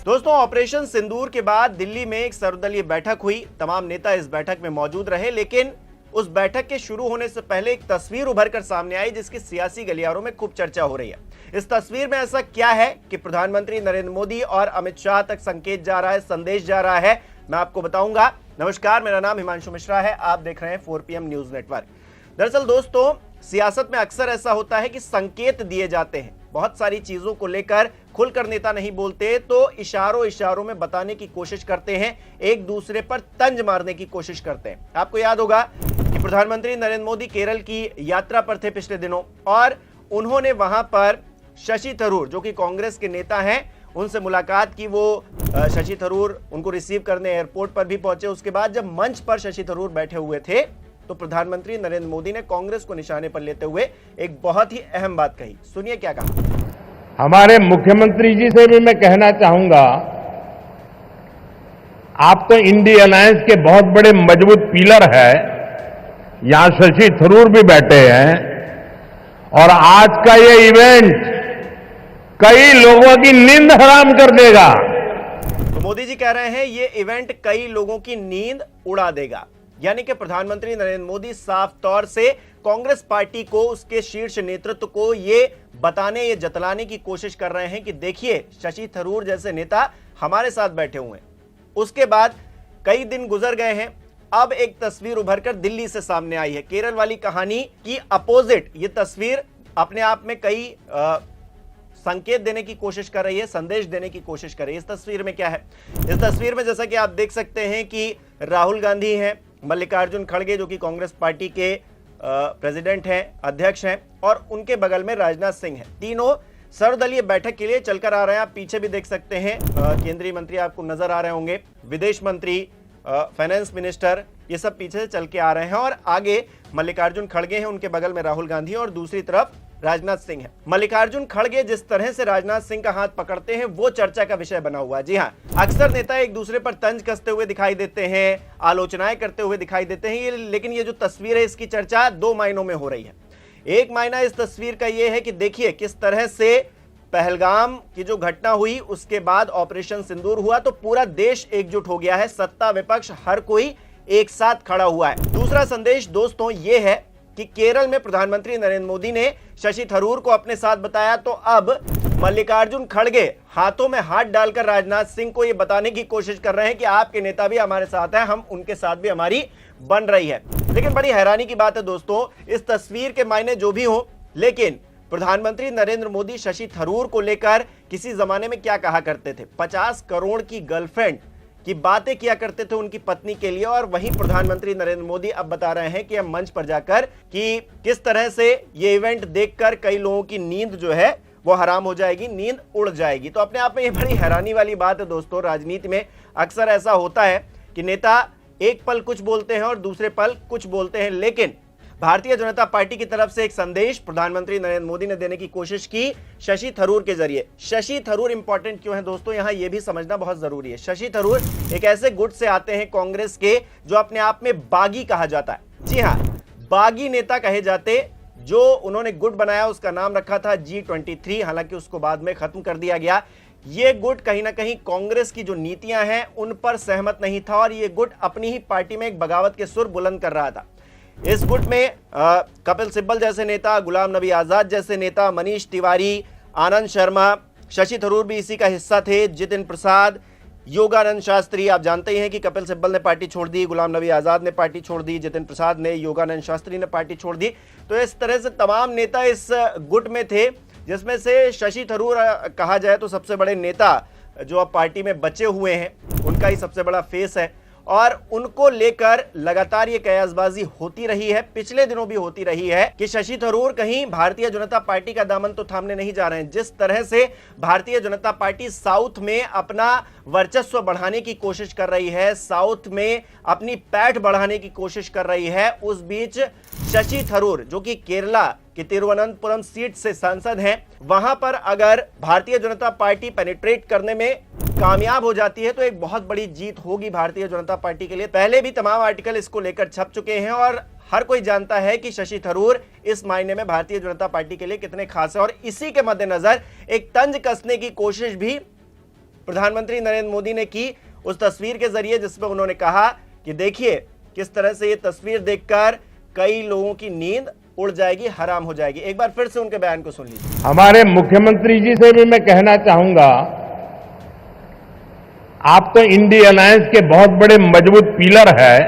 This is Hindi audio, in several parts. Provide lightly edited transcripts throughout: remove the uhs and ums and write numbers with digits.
दोस्तों, ऑपरेशन सिंदूर के बाद दिल्ली में एक सर्वदलीय बैठक हुई। तमाम नेता इस बैठक में मौजूद रहे, लेकिन उस बैठक के शुरू होने से पहले एक तस्वीर उभर कर सामने आई जिसकी सियासी गलियारों में खूब चर्चा हो रही है। इस तस्वीर में ऐसा क्या है कि प्रधानमंत्री नरेंद्र मोदी और अमित शाह तक संकेत जा रहा है, संदेश जा रहा है, मैं आपको बताऊंगा। नमस्कार, मेरा नाम हिमांशु मिश्रा है, आप देख रहे हैं 4 PM न्यूज नेटवर्क। दरअसल दोस्तों, सियासत में अक्सर ऐसा होता है कि संकेत दिए जाते हैं। बहुत सारी चीजों को लेकर खुलकर नेता नहीं बोलते, तो इशारों में बताने की कोशिश करते हैं, एक दूसरे पर तंज मारने की कोशिश करते हैं। आपको याद होगा कि प्रधानमंत्री नरेंद्र मोदी केरल की यात्रा पर थे पिछले दिनों, और उन्होंने वहां पर शशि थरूर, जो कि कांग्रेस के नेता हैं, उनसे मुलाकात की। वो शशि थरूर उनको रिसीव करने एयरपोर्ट पर भी पहुंचे। उसके बाद जब मंच पर शशि थरूर बैठे हुए थे, तो प्रधानमंत्री नरेंद्र मोदी ने कांग्रेस को निशाने पर लेते हुए एक बहुत ही अहम बात कही। सुनिए क्या कहा। हमारे मुख्यमंत्री जी से भी मैं कहना चाहूंगा, आप तो इंडिया अलायंस के बहुत बड़े मजबूत पिलर है। यहां शशि थरूर भी बैठे हैं, और आज का ये इवेंट कई लोगों की नींद हराम कर देगा। तो मोदी जी कह रहे हैं ये इवेंट कई लोगों की नींद उड़ा देगा, यानी कि प्रधानमंत्री नरेंद्र मोदी साफ तौर से कांग्रेस पार्टी को, उसके शीर्ष नेतृत्व को ये बताने, ये जतलाने की कोशिश कर रहे हैं कि देखिए, शशि थरूर जैसे नेता हमारे साथ बैठे हुए हैं। उसके बाद कई दिन गुजर गए हैं, अब एक तस्वीर उभरकर दिल्ली से सामने आई है। केरल वाली कहानी की अपोजिट ये तस्वीर अपने आप में कई संकेत देने की कोशिश कर रही है, संदेश देने की कोशिश कर रही है। इस तस्वीर में क्या है? इस तस्वीर में जैसा कि आप देख सकते हैं कि राहुल गांधी हैं, मल्लिकार्जुन खड़गे जो कि कांग्रेस पार्टी के प्रेसिडेंट हैं, अध्यक्ष हैं, और उनके बगल में राजनाथ सिंह हैं। तीनों सर्वदलीय बैठक के लिए चलकर आ रहे हैं। आप पीछे भी देख सकते हैं केंद्रीय मंत्री आपको नजर आ रहे होंगे, विदेश मंत्री, फाइनेंस मिनिस्टर, ये सब पीछे से चल के आ रहे हैं। और आगे मल्लिकार्जुन खड़गे हैं, उनके बगल में राहुल गांधी, और दूसरी तरफ राजनाथ सिंह है। मल्लिकार्जुन खड़गे जिस तरह से राजनाथ सिंह का हाथ पकड़ते हैं, वो चर्चा का विषय बना हुआ है। जी हाँ, अक्सर नेता एक दूसरे पर तंज कसते हुए दिखाई देते हैं, आलोचनाएं करते हुए दिखाई देते हैं, लेकिन ये जो तस्वीर है, इसकी चर्चा 2 मायनों में हो रही है। एक मायना इस तस्वीर का यह है कि देखिए किस तरह से पहलगाम की जो घटना हुई, उसके बाद ऑपरेशन सिंदूर हुआ, तो पूरा देश एकजुट हो गया है, सत्ता विपक्ष हर कोई एक साथ खड़ा हुआ है। दूसरा संदेश दोस्तों ये है कि केरल में प्रधानमंत्री नरेंद्र मोदी ने शशि थरूर को अपने साथ बताया, तो अब मल्लिकार्जुन खड़गे हाथों में हाथ डालकर राजनाथ सिंह को यह बताने की कोशिश कर रहे हैं कि आपके नेता भी हमारे साथ हैं, हम उनके साथ भी हमारी बन रही है। लेकिन बड़ी हैरानी की बात है दोस्तों, इस तस्वीर के मायने जो भी हो, लेकिन प्रधानमंत्री नरेंद्र मोदी शशि थरूर को लेकर किसी जमाने में क्या कहा करते थे? 50 करोड़ की गर्लफ्रेंड की बातें किया करते थे उनकी पत्नी के लिए, और वहीं प्रधानमंत्री नरेंद्र मोदी अब बता रहे हैं कि हम मंच पर जाकर कि किस तरह से ये इवेंट देखकर कई लोगों की नींद जो है वो हराम हो जाएगी, नींद उड़ जाएगी। तो अपने आप में ये बड़ी हैरानी वाली बात है दोस्तों। राजनीति में अक्सर ऐसा होता है कि नेता एक पल कुछ बोलते हैं और दूसरे पल कुछ बोलते हैं, लेकिन भारतीय जनता पार्टी की तरफ से एक संदेश प्रधानमंत्री नरेंद्र मोदी ने देने की कोशिश की शशि थरूर के जरिए। शशि थरूर इंपॉर्टेंट क्यों है दोस्तों, यहां यह भी समझना बहुत जरूरी है। शशि थरूर एक ऐसे गुट से आते हैं कांग्रेस के, जो अपने आप में बागी कहा जाता है। जी हां, बागी नेता कहे जाते। जो उन्होंने गुट बनाया उसका नाम रखा था G23, हालांकि उसको बाद में खत्म कर दिया गया। ये गुट कहीं ना कहीं कांग्रेस की जो नीतियां हैं उन पर सहमत नहीं था, और ये गुट अपनी ही पार्टी में एक बगावत के सुर बुलंद कर रहा था। इस गुट में कपिल सिब्बल जैसे नेता, गुलाम नबी आजाद जैसे नेता, मनीष तिवारी, आनंद शर्मा, शशि थरूर भी इसी का हिस्सा थे, जितिन प्रसाद, योगानंद शास्त्री। आप जानते ही हैं कि कपिल सिब्बल ने पार्टी छोड़ दी, गुलाम नबी आजाद ने पार्टी छोड़ दी, जितिन प्रसाद ने, योगानंद शास्त्री ने पार्टी छोड़ दी। तो इस तरह से तमाम नेता इस गुट में थे, जिसमें से शशि थरूर कहा जाए तो सबसे बड़े नेता जो अब पार्टी में बचे हुए हैं, उनका ही सबसे बड़ा फेस है। और उनको लेकर लगातार ये कयासबाजी होती रही है, पिछले दिनों भी होती रही है कि शशि थरूर कहीं भारतीय जनता पार्टी का दामन तो थामने नहीं जा रहे हैं। जिस तरह से भारतीय जनता पार्टी साउथ में अपना वर्चस्व बढ़ाने की कोशिश कर रही है, साउथ में अपनी पैठ बढ़ाने की कोशिश कर रही है, उस बीच शशि थरूर जो कि केरला कि तिरुवनंतपुरम सीट से सांसद हैं, वहां पर अगर भारतीय जनता पार्टी पेनिट्रेट करने में कामयाब हो जाती है तो एक बहुत बड़ी जीत होगी भारतीय जनता पार्टी के लिए। पहले भी तमाम आर्टिकल इसको लेकर छप चुके हैं और हर कोई जानता है कि शशि थरूर इस मायने में भारतीय जनता पार्टी के लिए कितने खास है। और इसी के मद्देनजर एक तंज कसने की कोशिश भी प्रधानमंत्री नरेंद्र मोदी ने की उस तस्वीर के जरिए, जिसमें उन्होंने कहा कि देखिए किस तरह से ये तस्वीर देखकर कई लोगों की नींद उड़ जाएगी, हराम हो जाएगी। एक बार फिर से उनके बयान को सुन लीजिए। हमारे मुख्यमंत्री जी से भी मैं कहना चाहूंगा, आप तो इंडी अलायंस के बहुत बड़े मजबूत पिलर है।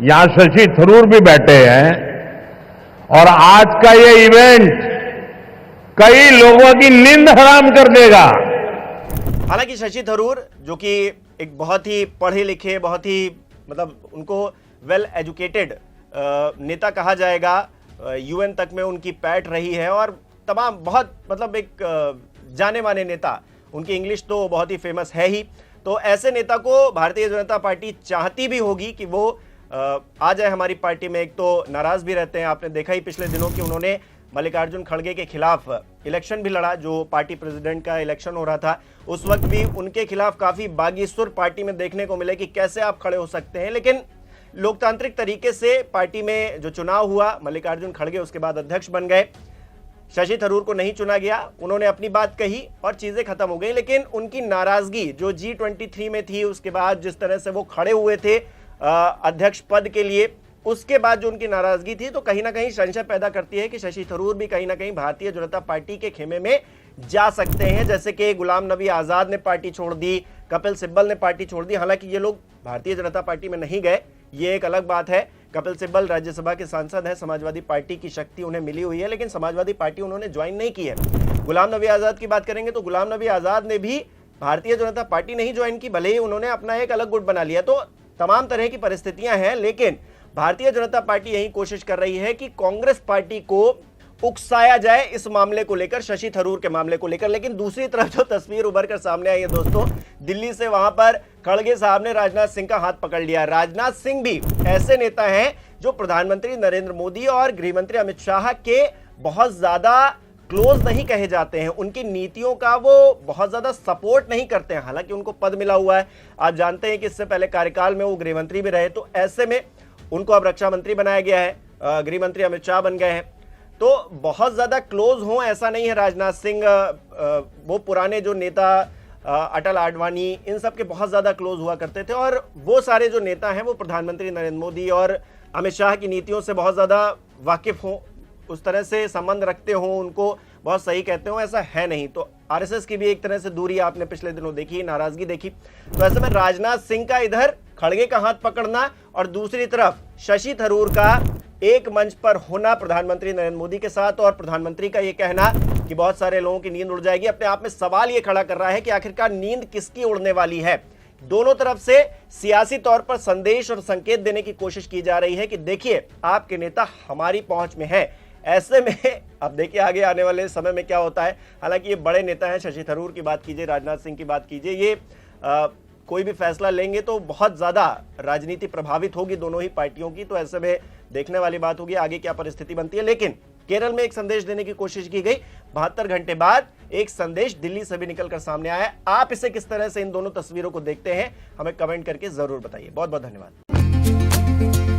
यहां शशि थरूर भी बैठे हैं और आज का ये इवेंट कई लोगों की नींद हराम कर देगा। हालांकि शशि थरूर जो कि एक बहुत ही पढ़े लिखे, बहुत ही मतलब उनको वेल एजुकेटेड नेता कहा जाएगा, यूएन तक में उनकी पैठ रही है और तमाम बहुत मतलब एक जाने माने नेता, उनकी इंग्लिश तो बहुत ही फेमस है ही। तो ऐसे नेता को भारतीय जनता पार्टी चाहती भी होगी कि वो आ जाए हमारी पार्टी में। एक तो नाराज भी रहते हैं, आपने देखा ही पिछले दिनों कि उन्होंने मल्लिकार्जुन खड़गे के खिलाफ इलेक्शन भी लड़ा, जो पार्टी प्रेसिडेंट का इलेक्शन हो रहा था। उस वक्त भी उनके खिलाफ काफी बागी सुर पार्टी में देखने को मिले कि कैसे आप खड़े हो सकते हैं। लेकिन लोकतांत्रिक तरीके से पार्टी में जो चुनाव हुआ, मल्लिकार्जुन खड़गे उसके बाद अध्यक्ष बन गए, शशि थरूर को नहीं चुना गया, उन्होंने अपनी बात कही और चीजें खत्म हो गई। लेकिन उनकी नाराजगी जो G23 में थी, उसके बाद जिस तरह से वो खड़े हुए थे अध्यक्ष पद के लिए, उसके बाद जो उनकी नाराजगी थी, तो कहीं ना कहीं संशय पैदा करती है कि शशि थरूर भी कहीं ना कहीं भारतीय जनता पार्टी के खेमे में जा सकते हैं। जैसे कि गुलाम नबी आजाद ने पार्टी छोड़ दी, कपिल सिब्बल ने पार्टी छोड़ दी। हालांकि ये लोग भारतीय जनता पार्टी में नहीं गए, ये एक अलग बात है। कपिल सिब्बल राज्यसभा के सांसद हैं, समाजवादी पार्टी की शक्ति उन्हें मिली हुई है, लेकिन समाजवादी पार्टी उन्होंने ज्वाइन नहीं की है। गुलाम नबी आजाद की बात करेंगे तो गुलाम नबी आजाद ने भी भारतीय जनता पार्टी नहीं ज्वाइन की, भले ही उन्होंने अपना एक अलग गुट बना लिया। तो तमाम तरह की परिस्थितियां हैं, लेकिन भारतीय जनता पार्टी यही कोशिश कर रही है कि कांग्रेस पार्टी को उकसाया जाए इस मामले को लेकर, शशि थरूर के मामले को लेकर। लेकिन दूसरी तरफ जो तस्वीर उभर कर सामने आई है दोस्तों, दिल्ली से, वहां पर खड़गे साहब ने राजनाथ सिंह का हाथ पकड़ लिया। राजनाथ सिंह भी ऐसे नेता हैं जो प्रधानमंत्री नरेंद्र मोदी और गृहमंत्री अमित शाह के बहुत ज्यादा क्लोज नहीं कहे जाते हैं, उनकी नीतियों का वो बहुत ज्यादा सपोर्ट नहीं करते हैं। हालांकि उनको पद मिला हुआ है, आप जानते हैं कि इससे पहले कार्यकाल में वो गृहमंत्री भी रहे, तो ऐसे में उनको अब रक्षा मंत्री बनाया गया है, गृहमंत्री अमित शाह बन गए हैं। तो बहुत ज्यादा क्लोज हों ऐसा नहीं है राजनाथ सिंह। वो पुराने जो नेता अटल आडवाणी, इन सब के बहुत ज्यादा क्लोज हुआ करते थे, और वो सारे जो नेता हैं वो प्रधानमंत्री नरेंद्र मोदी और अमित शाह की नीतियों से बहुत ज्यादा वाकिफ हों, उस तरह से संबंध रखते हों, उनको बहुत सही कहते हो, ऐसा है नहीं। तो आरएसएस की भी एक तरह से दूरी आपने पिछले दिनों देखी, नाराजगी देखी। तो ऐसे में राजनाथ सिंह का इधर खड़गे का हाथ पकड़ना और दूसरी तरफ शशि थरूर का एक मंच पर होना प्रधानमंत्री नरेंद्र मोदी के साथ, और प्रधानमंत्री का यह कहना कि बहुत सारे लोगों की नींद उड़ जाएगी, अपने आप में सवाल यह खड़ा कर रहा है कि आखिरकार नींद किसकी उड़ने वाली है। दोनों तरफ से सियासी तौर पर संदेश और संकेत देने की कोशिश की जा रही है कि देखिए आपके नेता हमारी पहुंच में है। ऐसे में अब देखिए आगे आने वाले समय में क्या होता है। हालांकि ये बड़े नेता हैं, शशि थरूर की बात कीजिए, राजनाथ सिंह की बात कीजिए, ये कोई भी फैसला लेंगे तो बहुत ज्यादा राजनीति प्रभावित होगी दोनों ही पार्टियों की। तो ऐसे में देखने वाली बात होगी आगे क्या परिस्थिति बनती है। लेकिन केरल में एक संदेश देने की कोशिश की गई, 72 घंटे बाद एक संदेश दिल्ली से भी निकलकर सामने आया। आप इसे किस तरह से इन दोनों तस्वीरों को देखते हैं, हमें कमेंट करके जरूर बताइए। बहुत बहुत धन्यवाद।